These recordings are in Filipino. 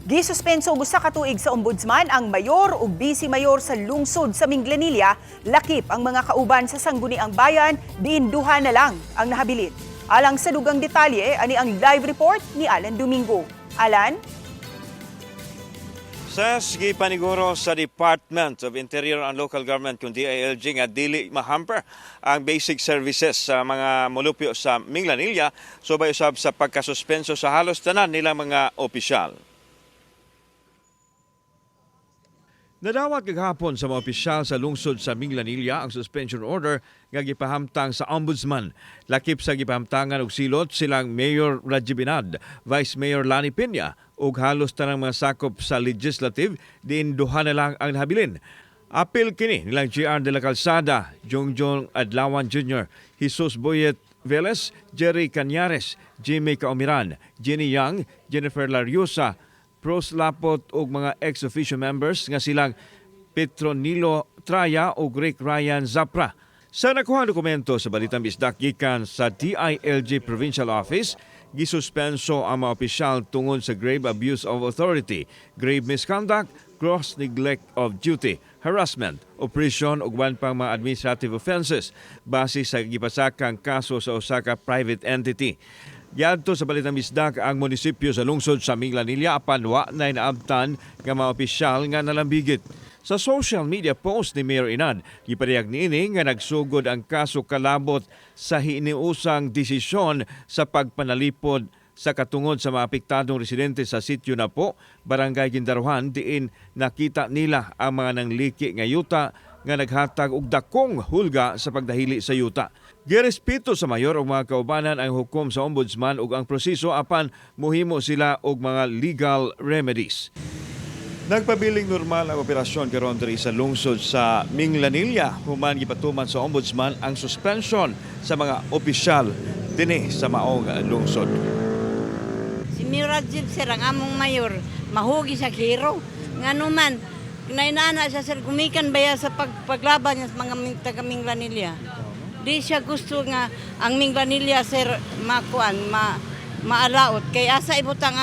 Gisuspenso usa ka tuig sa ombudsman ang mayor ug vice mayor sa lungsod sa Minglanilla, lakip ang mga kauban sa sangguniang bayan, diin duha na lang ang nahabilin. Alang sa dugang detalye, ani ang live report ni Alan Domingo. Alan? Sige paniguro sa Department of Interior and Local Government kung DILG nga dili mahamper ang basic services sa mga molupyo sa Minglanilla subay usab sa pagkasuspenso sa halos tanan nilang mga opisyal. Nadawat kagahapon sa mga opisyal sa lungsod sa Minglanilla ang suspension order nga gipahamtang sa ombudsman. Lakip sa gipahamtangan og silot silang Mayor Raji Binad, Vice Mayor Lani Peña ug halos tanang mga sakop sa legislative diin duha na lang ang nahabilin. Apil kini nilang GR de la Calzada, Jongjong Adlawan Jr., Jesus Boyet Velez, Jerry Cañares, Jimmy Caumiran, Jenny Young, Jennifer Lariosa, Pros Lapot ug mga ex-officio members nga silang Petronilo Traya ug Rick Ryan Zapra. Sa nakuha dokumento sa Balitang Bisdak gikan sa DILG Provincial Office, gisuspenso ang mga opisyal tungod sa grave abuse of authority, grave misconduct, gross neglect of duty, harassment, oppression ug uban pang mga administrative offenses base sa gipasakang kaso sa usa ka private entity. Yadto sa Balitang Bisdak ang munisipyo sa lungsod sa Minglanilla apan wa na inaabtan nga mga opisyal nga nalambigit. Sa social media post ni Mayor Inad, giparehag niini nga nagsugod ang kaso kalabot sa hiniusang desisyon sa pagpanalipod sa katungod sa mga apektadong residente sa sitio na po, Barangay Gindaruhan, diin nakita nila ang mga nangliki nga yuta nga naghatag og dakong hulga sa pagdahili sa yuta. Girespeto sa mayor ug mga kaubanan ang hukom sa ombudsman ug ang proseso apan mohimo sila og mga legal remedies. Nagpabiling normal ang operasyon karon diri sa lungsod sa Minglanilla human gipatuman sa ombudsman ang suspension sa mga opisyal dinhi sa maong lungsod. Si Mirajib sir ang among mayor mahugi sa hero nganuman nainana siya sir gumikan baya sa paglaban sa mga taga Minglanilla. Di siya gusto nga ang Minglanilla sir maalaot kay asa ibutang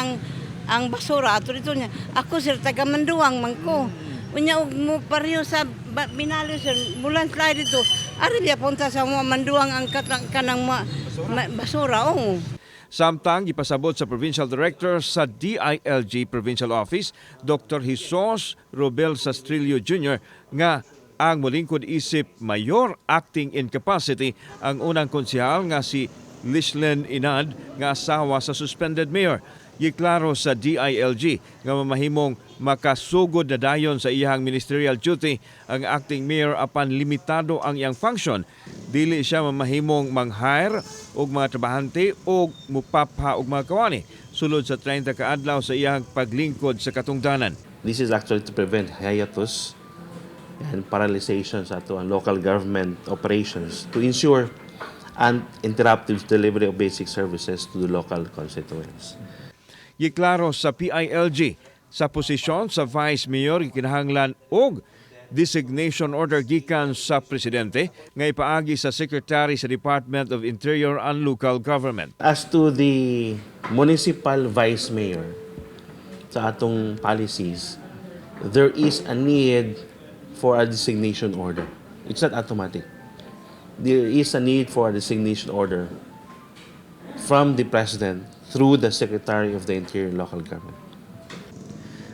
ang basura ato dito niya. Ako sir taga Manduang man ko. Unya og mo pareho sa Binalo sir bulan slide dito. Ari biya punta sa mga Manduang ang kanang basura oh. Samtang ipasabot sa Provincial Director sa DILG Provincial Office, Dr. Jesus Robel Sastrillo Jr. nga ang molingkod isip mayor acting incapacity ang unang konsehal nga si Lislen Inad nga asawa sa suspended mayor. Giklaro sa DILG nga mamahimong makasugod na dayon sa iyang ministerial duty ang acting mayor apan limitado ang iyang function. Dili siya mamahimong mang-hire og mga trabahante o mupapha og mga kawani sulod sa 30 ka adlaw sa iyang paglingkod sa katungdanan. This is actually to prevent hiatus and paralyzation sa ato ang local government operations to ensure uninterrupted delivery of basic services to the local constituents. Giklaro sa PILG sa posisyon sa Vice Mayor kinahanglan og designation order gikan sa presidente nga ipaagi sa Secretary sa Department of Interior and Local Government. As to the municipal vice mayor sa atong policies, there is a need for a designation order. It's not automatic. There is a need for a designation order from the President through the Secretary of the Interior and Local Government.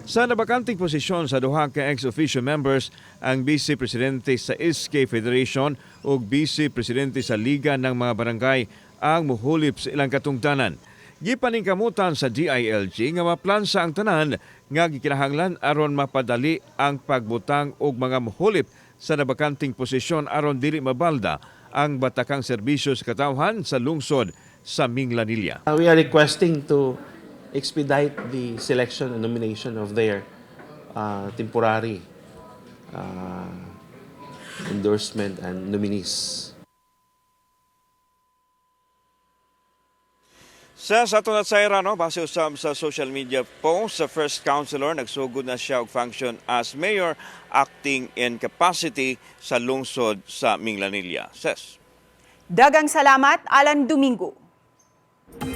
Sa nabakanting posisyon sa duha ka ex-officio members, ang Vice Presidente sa SK Federation ug Vice Presidente sa Liga ng mga Barangay ang muhulip sa ilang katungdanan. Gipaningkamutan sa DILG nga maplansa ang tanan nga gikinahanglan aron mapadali ang pagbutang og mga muhulip sa nabakanting posisyon aron dili mabalda ang batakang serbisyo sa katawhan sa lungsod sa Minglanilla. We are requesting to expedite the selection and nomination of their temporary endorsement and nominees. Sa ato na sayra, base usab sa social media post, sa first councilor nagsugod na siya og function as mayor acting in capacity sa lungsod sa Minglanilla. Dagang salamat, Alan Domingo.